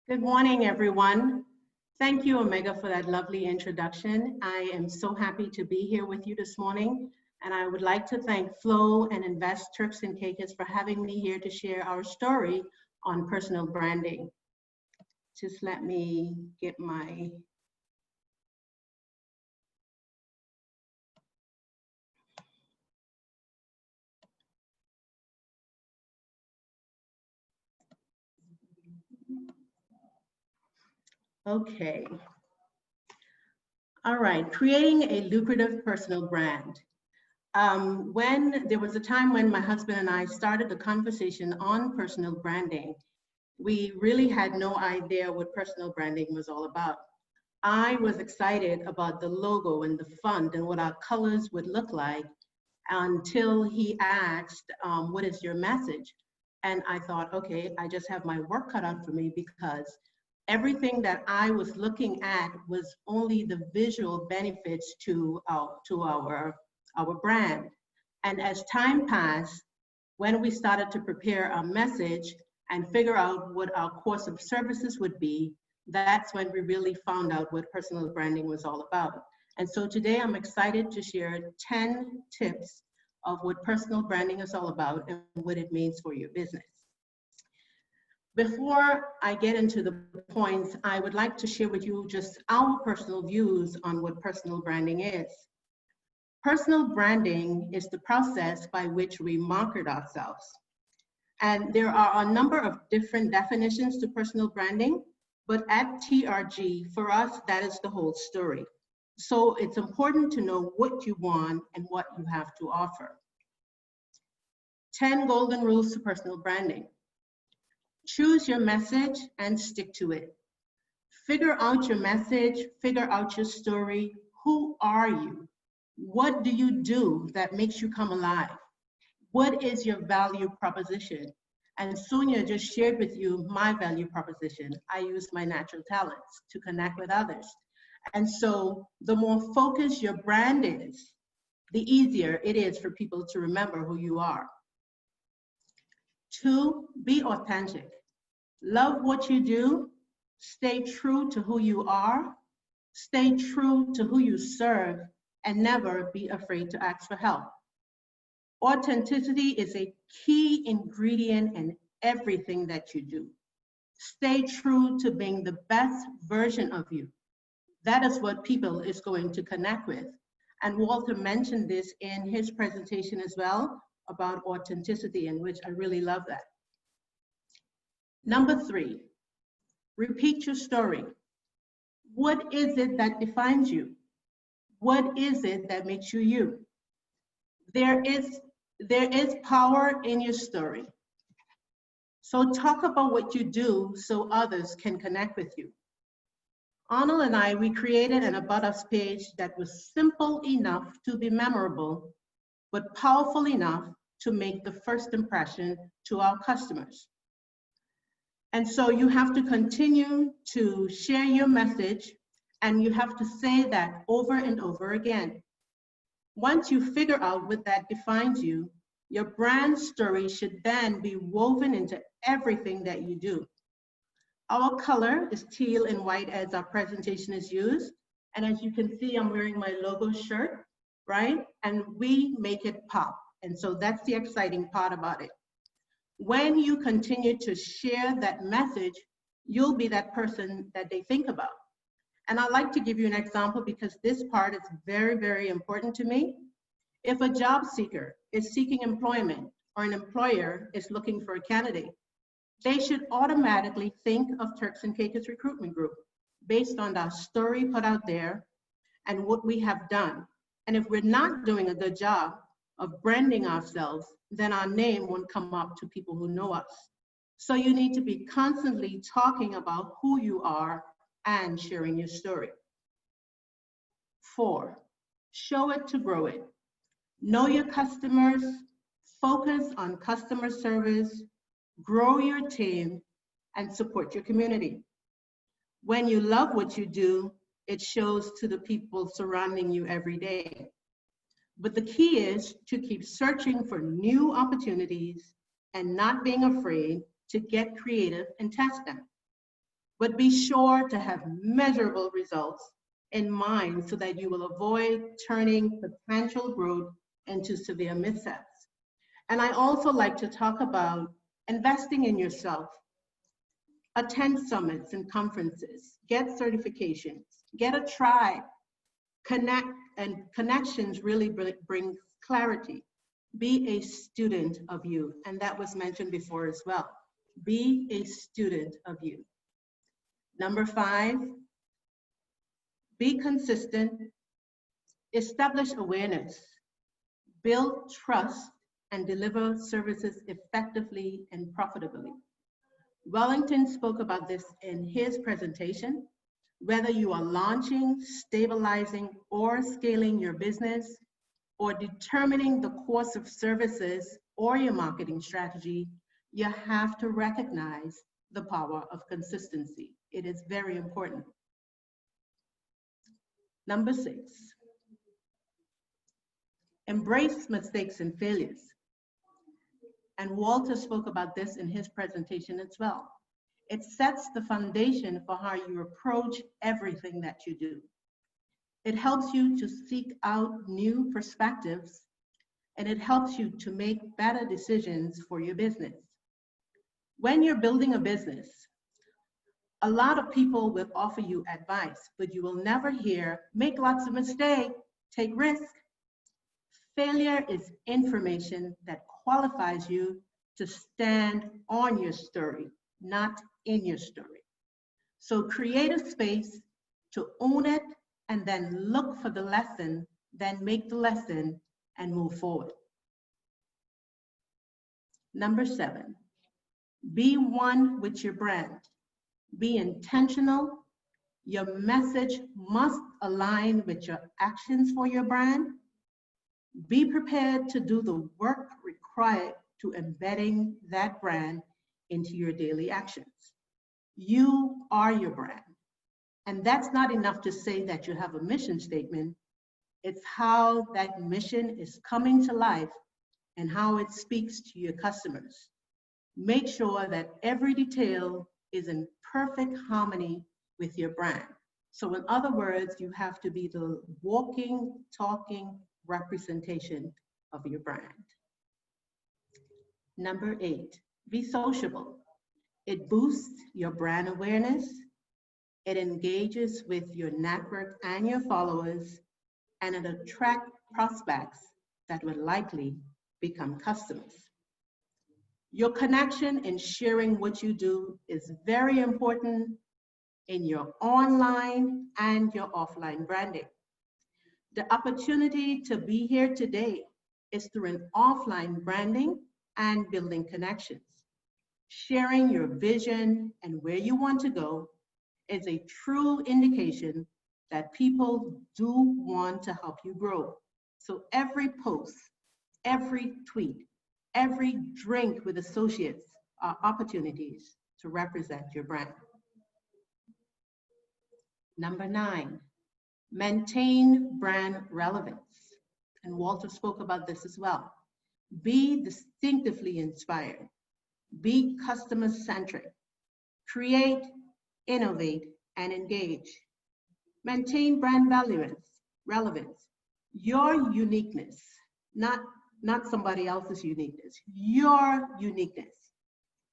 Good morning, everyone. Thank you, Omega, for that lovely introduction. I am so happy to be here with you this morning, and I would like to thank Flo and Invest Turks and Caicos for having me here to share our story on personal branding. Just let me get my Okay. All right, creating a lucrative personal brand. When there was a time when my husband and I started the conversation on personal branding, we really had no idea what personal branding was all about. I was excited about the logo and the font and what our colors would look like until he asked, what is your message? And I thought, okay, I just have my work cut out for me because everything that I was looking at was only the visual benefits to our brand. And as time passed, when we started to prepare our message and figure out what our course of services would be, that's when we really found out what personal branding was all about. And so today I'm excited to share 10 tips of what personal branding is all about and what it means for your business. Before I get into the points, I would like to share with you just our personal views on what personal branding is. Personal branding is the process by which we market ourselves. And there are a number of different definitions to personal branding, but at TRG, for us, that is the whole story. So it's important to know what you want and what you have to offer. 10 golden rules to personal branding. Choose your message and stick to it. Figure out your message, figure out your story. Who are you? What do you do that makes you come alive? What is your value proposition? And Sonia just shared with you my value proposition. I use my natural talents to connect with others. And so the more focused your brand is, the easier it is for people to remember who you are. 2, be authentic. Love what you do, stay true to who you are, stay true to who you serve, and never be afraid to ask for help. Authenticity is a key ingredient in everything that you do. Stay true to being the best version of you. That is what people is going to connect with. And Walter mentioned this in his presentation as well about authenticity, in which I really love that. Number 3, repeat your story. What is it that defines you? What is it that makes you you? There is power in your story. So talk about what you do so others can connect with you. Arnold and I, we created an About Us page that was simple enough to be memorable, but powerful enough to make the first impression to our customers. And so you have to continue to share your message, and you have to say that over and over again. Once you figure out what that defines you, your brand story should then be woven into everything that you do. Our color is teal and white as our presentation is used. And as you can see, I'm wearing my logo shirt, right? And we make it pop. And so that's the exciting part about it. When you continue to share that message, you'll be that person that they think about. And I'd like to give you an example because this part is very, very important to me. If a job seeker is seeking employment or an employer is looking for a candidate, they should automatically think of Turks and Caicos Recruitment Group based on our story put out there and what we have done. And if we're not doing a good job of branding ourselves, then our name won't come up to people who know us. So you need to be constantly talking about who you are and sharing your story. 4, show it to grow it. Know your customers, focus on customer service, grow your team, and support your community. When you love what you do, it shows to the people surrounding you every day. But the key is to keep searching for new opportunities and not being afraid to get creative and test them. But be sure to have measurable results in mind so that you will avoid turning potential growth into severe missteps. And I also like to talk about investing in yourself. Attend summits and conferences, get certifications, get a tribe, connect, and connections really bring clarity. Be a student of you, and that was mentioned before as well. Be a student of you. Number 5, be consistent, establish awareness, build trust, and deliver services effectively and profitably. Wellington spoke about this in his presentation. Whether you are launching, stabilizing, or scaling your business, or determining the course of services or your marketing strategy, you have to recognize the power of consistency. It is very important. Number 6, embrace mistakes and failures. And Walter spoke about this in his presentation as well. It sets the foundation for how you approach everything that you do. It helps you to seek out new perspectives, and it helps you to make better decisions for your business. When you're building a business, a lot of people will offer you advice, but you will never hear, make lots of mistakes, take risks. Failure is information that qualifies you to stand on your story, not in your story. So create a space to own it and then look for the lesson, then make the lesson and move forward. Number 7, be one with your brand. Be intentional. Your message must align with your actions for your brand. Be prepared to do the work required to embedding that brand into your daily actions. You are your brand. And that's not enough to say that you have a mission statement. It's how that mission is coming to life and how it speaks to your customers. Make sure that every detail is in perfect harmony with your brand. So in other words, you have to be the walking, talking representation of your brand. Number 8, be sociable. It boosts your brand awareness. It engages with your network and your followers, and it attracts prospects that will likely become customers. Your connection and sharing what you do is very important in your online and your offline branding. The opportunity to be here today is through an offline branding and building connections. Sharing your vision and where you want to go is a true indication that people do want to help you grow. So every post, every tweet, every drink with associates are opportunities to represent your brand. Number 9, maintain brand relevance. And Walter spoke about this as well. Be distinctively inspired. Be customer-centric. Create, innovate, and engage. Maintain brand relevance. Your uniqueness, not somebody else's uniqueness. Your uniqueness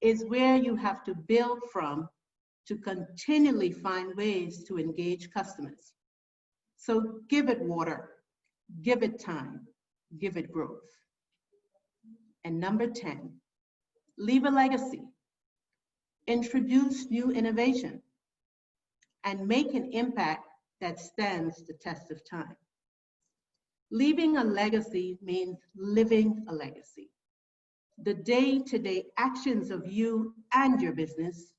is where you have to build from to continually find ways to engage customers. So give it water, give it time, give it growth. And number 10, leave a legacy. Introduce new innovation and make an impact that stands the test of time. Leaving a legacy means living a legacy. The day-to-day actions of you and your business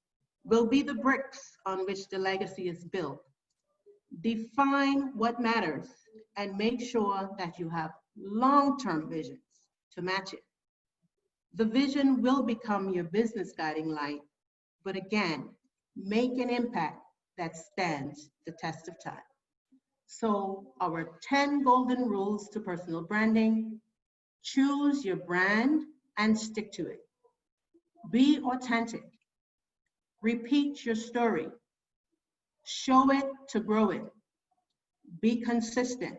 will be the bricks on which the legacy is built. Define what matters and make sure that you have long-term visions to match it. The vision will become your business guiding light, but again, make an impact that stands the test of time. So our 10 golden rules to personal branding: choose your brand and stick to it. Be authentic. Repeat your story. Show it to grow it. Be consistent.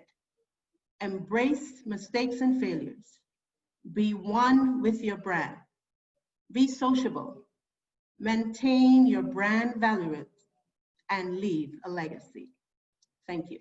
Embrace mistakes and failures. Be one with your brand. Be sociable. Maintain your brand values and leave a legacy. Thank you.